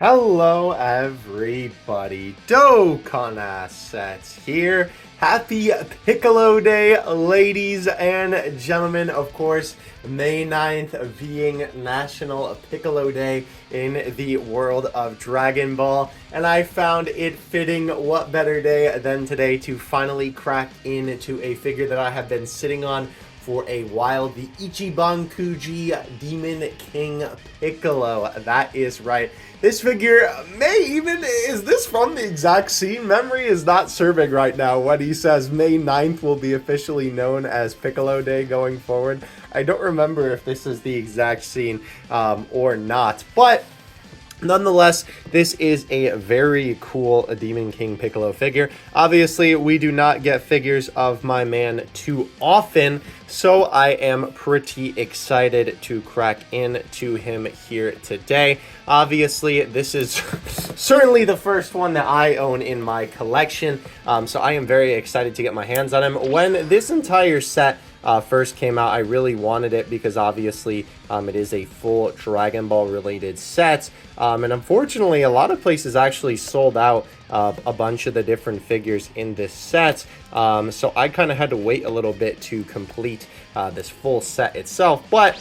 Hello everybody, Dokkan Assets here. Happy Piccolo Day, ladies and gentlemen. Of course, May 9th being National Piccolo Day in the world of Dragon Ball. And I found it fitting, what better day than today to finally crack into a figure that I have been sitting on for a while, the Ichiban Kuji Demon King Piccolo. That is right. This figure is this from the exact scene? Memory is not serving right now when he says May 9th will be officially known as Piccolo Day going forward. I don't remember if this is the exact scene or not, but nonetheless, this is a very cool Demon King Piccolo figure. Obviously, we do not get figures of my man too often, so I am pretty excited to crack into him here today. Obviously, this is certainly the first one that I own in my collection, so I am very excited to get my hands on him. When this entire set first came out, I really wanted it because obviously it is a full Dragon Ball related set, and unfortunately a lot of places actually sold out a bunch of the different figures in this set, so I kind of had to wait a little bit to complete this full set itself, but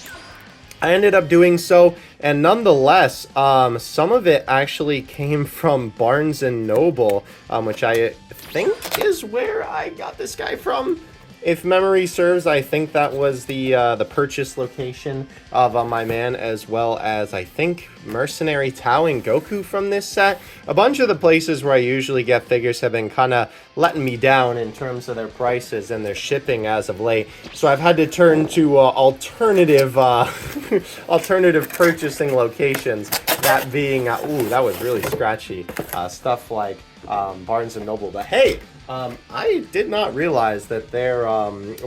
I ended up doing so, and nonetheless, some of it actually came from Barnes& and Noble, which I think is where I got this guy from. If memory serves, I think that was the purchase location of my man, as well as I think Mercenary Tao and Goku from this set. A bunch of the places where I usually get figures have been kind of letting me down in terms of their prices and their shipping as of late. So I've had to turn to alternative alternative purchasing locations. That being, ooh, that was really scratchy. Stuff like Barnes & Noble. But hey, I did not realize that their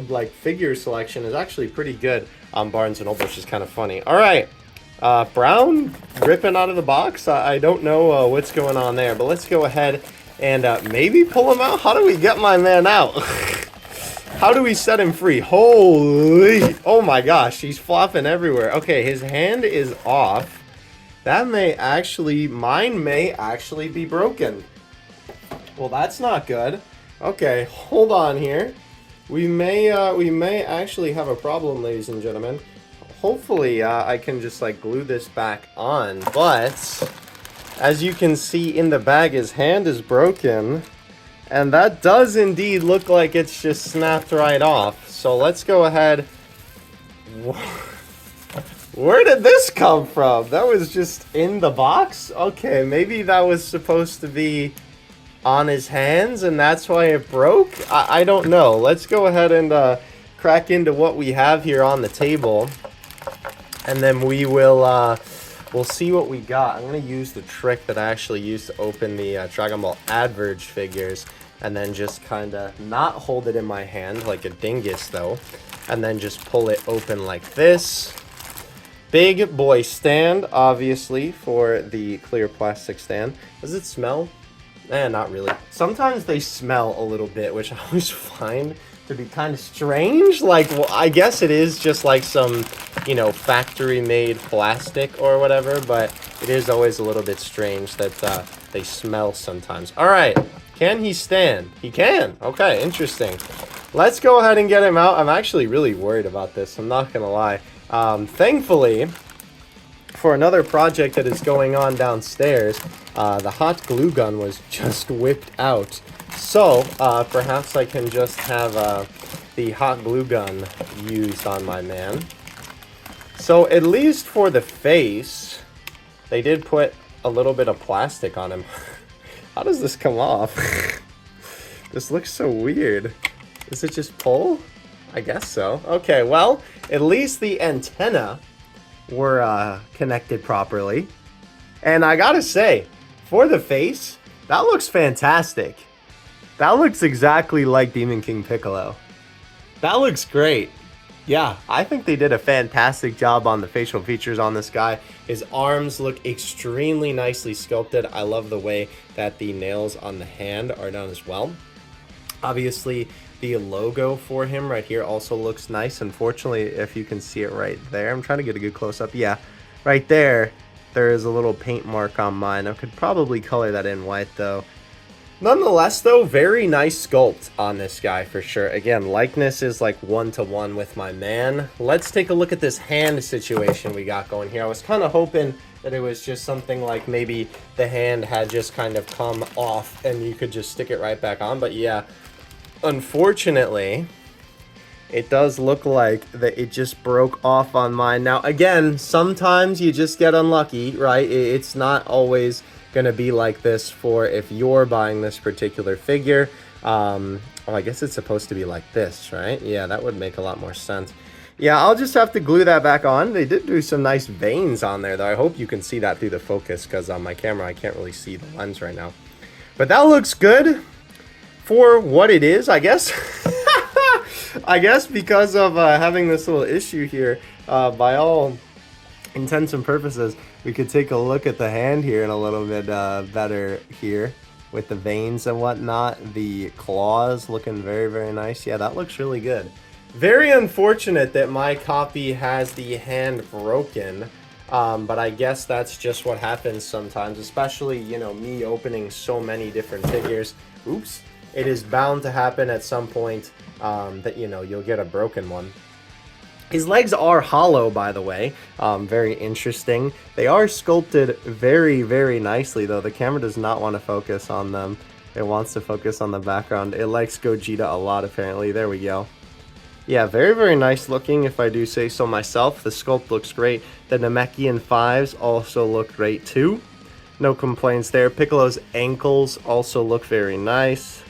like figure selection is actually pretty good on Barnes & Noble, which is kind of funny. All right, Brown ripping out of the box. I don't know what's going on there, but let's go ahead and maybe pull him out. How do we get my man out? How do we set him free? Holy, oh my gosh, he's flopping everywhere. Okay, his hand is off. That may actually, mine may actually be broken. Well, that's not good. Okay, hold on here. We may actually have a problem, ladies and gentlemen. Hopefully, I can just like glue this back on. But as you can see in the bag, his hand is broken, and that does indeed look like it's just snapped right off. So let's go ahead. Where did this come from? That was just in the box? Okay, maybe that was supposed to be on his hands and that's why it broke. I don't know. Let's go ahead and crack into what we have here on the table, and then we will we'll see what we got. I'm gonna use the trick that I actually used to open the Dragon Ball Adverge figures, and then just kind of not hold it in my hand like a dingus though, and then just pull it open like this. Big boy stand, obviously, for the clear plastic stand. Does it smell? Not really. Sometimes they smell a little bit, which I always find to be kind of strange. Like, well, I guess it is just like some, you know, factory-made plastic or whatever, but it is always a little bit strange that they smell sometimes. All right, can he stand? He can. Okay, interesting. Let's go ahead and get him out. I'm actually really worried about this. I'm not gonna lie. Thankfully, for another project that is going on downstairs, the hot glue gun was just whipped out. So, perhaps I can just have the hot glue gun used on my man. So, at least for the face, they did put a little bit of plastic on him. How does this come off? This looks so weird. Does it just pull? I guess so. Okay, well, at least the antenna were connected properly. And I gotta say, for the face, that looks fantastic. That looks exactly like Demon King Piccolo. That looks great. Yeah, I think they did a fantastic job on the facial features on this guy. His arms look extremely nicely sculpted. I love the way that the nails on the hand are done as well. Obviously, the logo for him right here also looks nice. Unfortunately, if you can see it right there, I'm trying to get a good close-up. Yeah, right there. there is a little paint mark on mine. I could probably color that in white though. Nonetheless though, very nice sculpt on this guy for sure. Again, likeness is like 1-to-1 with my man. Let's take a look at this hand situation we got going here. I was kind of hoping that it was just something like maybe the hand had just kind of come off and you could just stick it right back on. But yeah, unfortunately, it does look like that it just broke off on mine. Now, again, sometimes you just get unlucky, right? It's not always gonna be like this for if you're buying this particular figure. Oh, I guess it's supposed to be like this, right? Yeah, that would make a lot more sense. Yeah, I'll just have to glue that back on. They did do some nice veins on there, though. I hope you can see that through the focus, because on my camera, I can't really see the lens right now. But that looks good for what it is, I guess. I guess because of having this little issue here, by all intents and purposes, we could take a look at the hand here in a little bit better here with the veins and whatnot. The claws looking very, very nice. Yeah, that looks really good. Very unfortunate that my copy has the hand broken, but I guess that's just what happens sometimes, especially, you know, me opening so many different figures. Oops. It is bound to happen at some point that, you know, you'll get a broken one. His legs are hollow, by the way. Very interesting. They are sculpted very, very nicely, though. The camera does not want to focus on them. It wants to focus on the background. It likes Gogeta a lot, apparently. There we go. Yeah, very, very nice looking, if I do say so myself. The sculpt looks great. The Namekian 5s also look great, too. No complaints there. Piccolo's ankles also look very nice.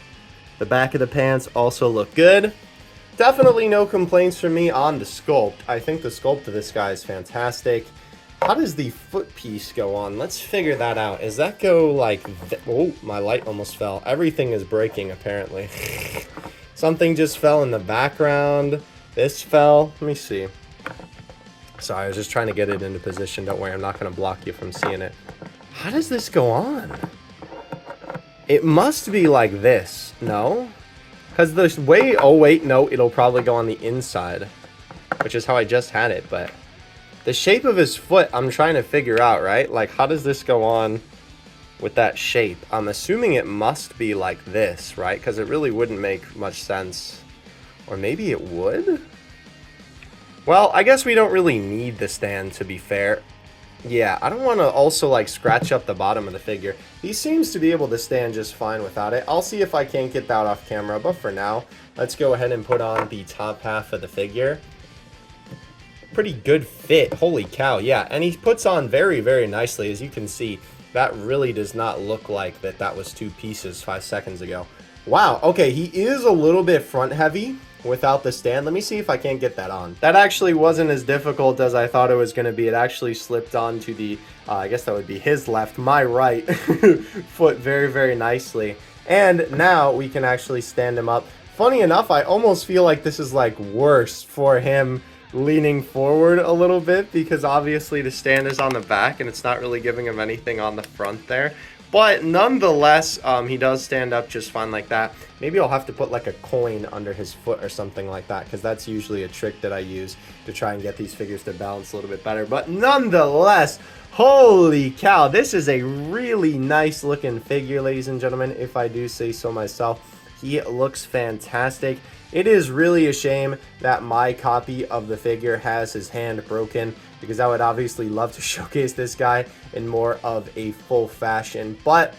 The back of the pants also look good. Definitely no complaints from me on the sculpt. I think the sculpt of this guy is fantastic. How does the foot piece go on? Let's figure that out. Does that go like... Oh, my light almost fell. Everything is breaking, apparently. Something just fell in the background. This fell. Let me see. Sorry, I was just trying to get it into position. Don't worry, I'm not going to block you from seeing it. How does this go on? It must be like this, no? Because the way... Oh, wait, no, it'll probably go on the inside, which is how I just had it, but the shape of his foot, I'm trying to figure out, right? Like, how does this go on with that shape? I'm assuming it must be like this, right? Because it really wouldn't make much sense. Or maybe it would? Well, I guess we don't really need the stand, to be fair. Yeah, I don't want to also, like, scratch up the bottom of the figure. He seems to be able to stand just fine without it. I'll see if I can't get that off camera, but for now, let's go ahead and put on the top half of the figure. Pretty good fit. Holy cow, yeah. And he puts on very, very nicely. As you can see, that really does not look like that was two pieces 5 seconds ago. Wow, okay, he is a little bit front heavy without the stand. Let me see if I can't get that on. That actually wasn't as difficult as I thought it was going to be. It actually slipped onto the, I guess that would be his left, my right foot very, very nicely. And now we can actually stand him up. Funny enough, I almost feel like this is like worse for him leaning forward a little bit, because obviously the stand is on the back and it's not really giving him anything on the front there. But nonetheless, he does stand up just fine like that. Maybe I'll have to put like a coin under his foot or something like that, because that's usually a trick that I use to try and get these figures to balance a little bit better. But nonetheless, holy cow, this is a really nice looking figure, ladies and gentlemen, if I do say so myself. He looks fantastic. It is really a shame that my copy of the figure has his hand broken, because I would obviously love to showcase this guy in more of a full fashion. But,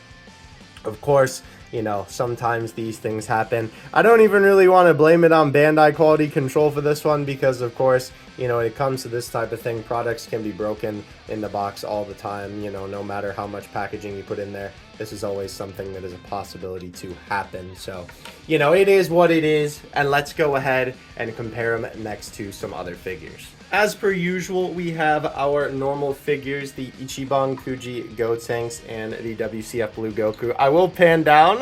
of course, you know, sometimes these things happen. I don't even really want to blame it on Bandai quality control for this one, because, of course, you know, when it comes to this type of thing, products can be broken in the box all the time, you know, no matter how much packaging you put in there. This is always something that is a possibility to happen. So, you know, it is what it is, and let's go ahead and compare them next to some other figures. As per usual, we have our normal figures, the Ichiban, Kuji, Gotenks, and the WCF Blue Goku. I will pan down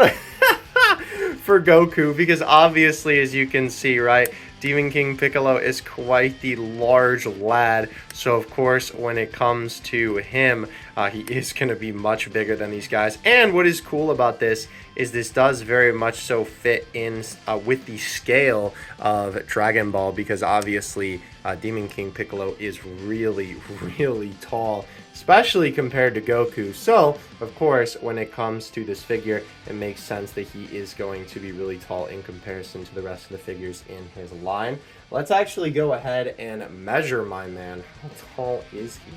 for Goku, because obviously, as you can see, right, Demon King Piccolo is quite the large lad. So, of course, when it comes to him, He is going to be much bigger than these guys. And what is cool about this is this does very much so fit in with the scale of Dragon Ball, because obviously Demon King Piccolo is really, really tall, especially compared to Goku. So, of course, when it comes to this figure, it makes sense that he is going to be really tall in comparison to the rest of the figures in his line. Let's actually go ahead and measure my man. How tall is he?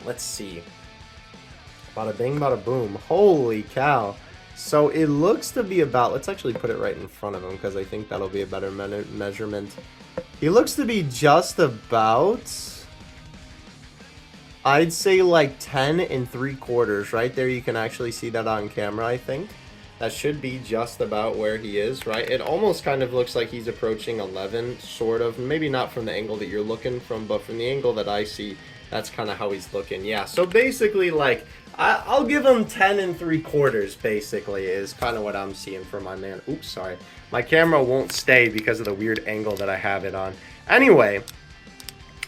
Let's see. Bada bing, bada boom. Holy cow. So it looks to be about, let's actually put it right in front of him, because I think that'll be a better measurement. He looks to be just about, I'd say like 10 3/4. Right there, you can actually see that on camera, I think. That should be just about where he is, right? It almost kind of looks like he's approaching 11, sort of. Maybe not from the angle that you're looking from, but from the angle that I see, that's kind of how he's looking. Yeah, so basically, like, I'll give him 10 3/4, basically, is kind of what I'm seeing for my man. Oops, sorry. My camera won't stay because of the weird angle that I have it on. Anyway,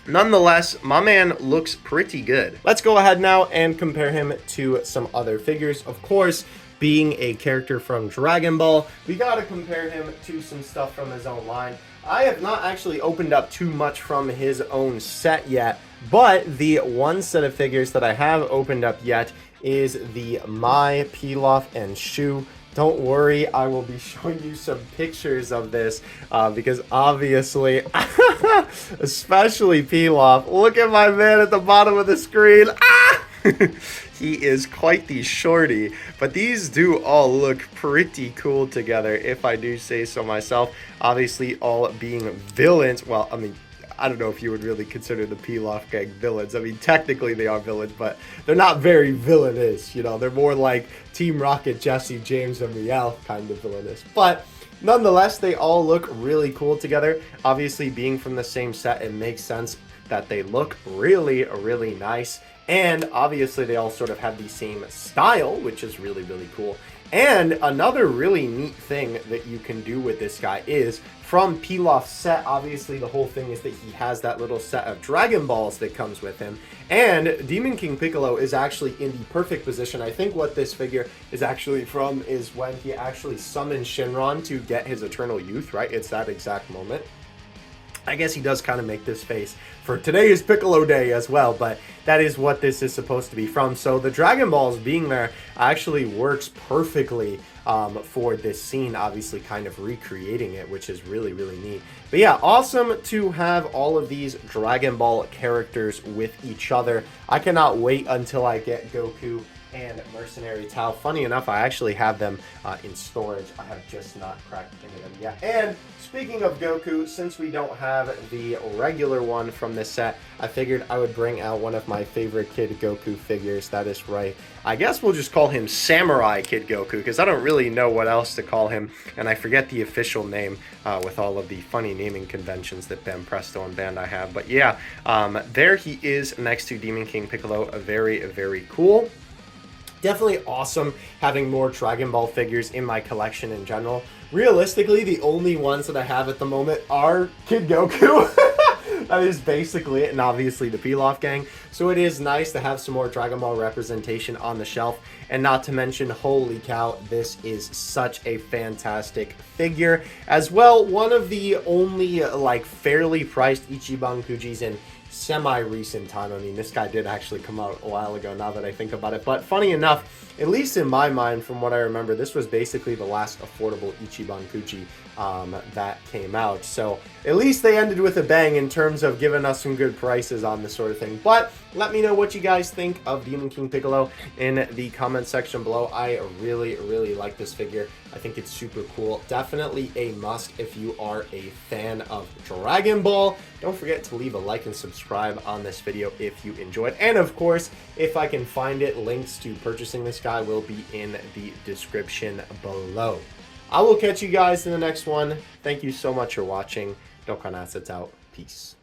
nonetheless, my man looks pretty good. Let's go ahead now and compare him to some other figures. Of course, being a character from Dragon Ball, we gotta compare him to some stuff from his own line. I have not actually opened up too much from his own set yet, but the one set of figures that I have opened up yet is the Mai, Pilaf, and Shu. Don't worry, I will be showing you some pictures of this because obviously, especially Pilaf, look at my man at the bottom of the screen. He is quite the shorty, but these do all look pretty cool together, if I do say so myself. Obviously, all being villains. Well, I mean, I don't know if you would really consider the Pilaf gang villains. I mean, technically they are villains, but they're not very villainous, you know. They're more like Team Rocket, Jesse, James, and Riel kind of villainous. But nonetheless, they all look really cool together. Obviously, being from the same set, it makes sense that they look really, really nice. And obviously, they all sort of have the same style, which is really, really cool. And another really neat thing that you can do with this guy is, from Pilaf's set, obviously the whole thing is that he has that little set of Dragon Balls that comes with him. And Demon King Piccolo is actually in the perfect position. I think what this figure is actually from is when he actually summons Shinron to get his eternal youth, right? It's that exact moment. I guess he does kind of make this face for today is Piccolo Day as well, but that is what this is supposed to be from. So the Dragon Balls being there actually works perfectly for this scene, obviously kind of recreating it, which is really, really neat. But yeah, awesome to have all of these Dragon Ball characters with each other. I cannot wait until I get Goku and Mercenary Tao. Funny enough, I actually have them in storage. I have just not cracked into them yet. And speaking of Goku, since we don't have the regular one from this set, I figured I would bring out one of my favorite Kid Goku figures. That is right. I guess we'll just call him Samurai Kid Goku, because I don't really know what else to call him, and I forget the official name with all of the funny naming conventions that Ben Presto and Bandai have. But yeah, there he is next to Demon King Piccolo. Very, very cool. Definitely awesome having more Dragon Ball figures in my collection in general. Realistically, the only ones that I have at the moment are Kid Goku. That is basically it, and obviously the Pilaf gang. So it is nice to have some more Dragon Ball representation on the shelf. And not to mention, holy cow, this is such a fantastic figure. As well, one of the only like fairly priced Ichiban Kujis in semi-recent time. I mean, this guy did actually come out a while ago, now that I think about it. But funny enough, at least in my mind, from what I remember, this was basically the last affordable Ichiban Kuji that came out. So at least they ended with a bang in terms of giving us some good prices on this sort of thing. But let me know what you guys think of Demon King Piccolo in the comment section below. I really, really like this figure. I think it's super cool. Definitely a must if you are a fan of Dragon Ball. Don't forget to leave a like and subscribe on this video if you enjoyed. And of course, if I can find it, links to purchasing this guy will be in the description below. I will catch you guys in the next one. Thank you so much for watching. Dokkan Assets out. Peace.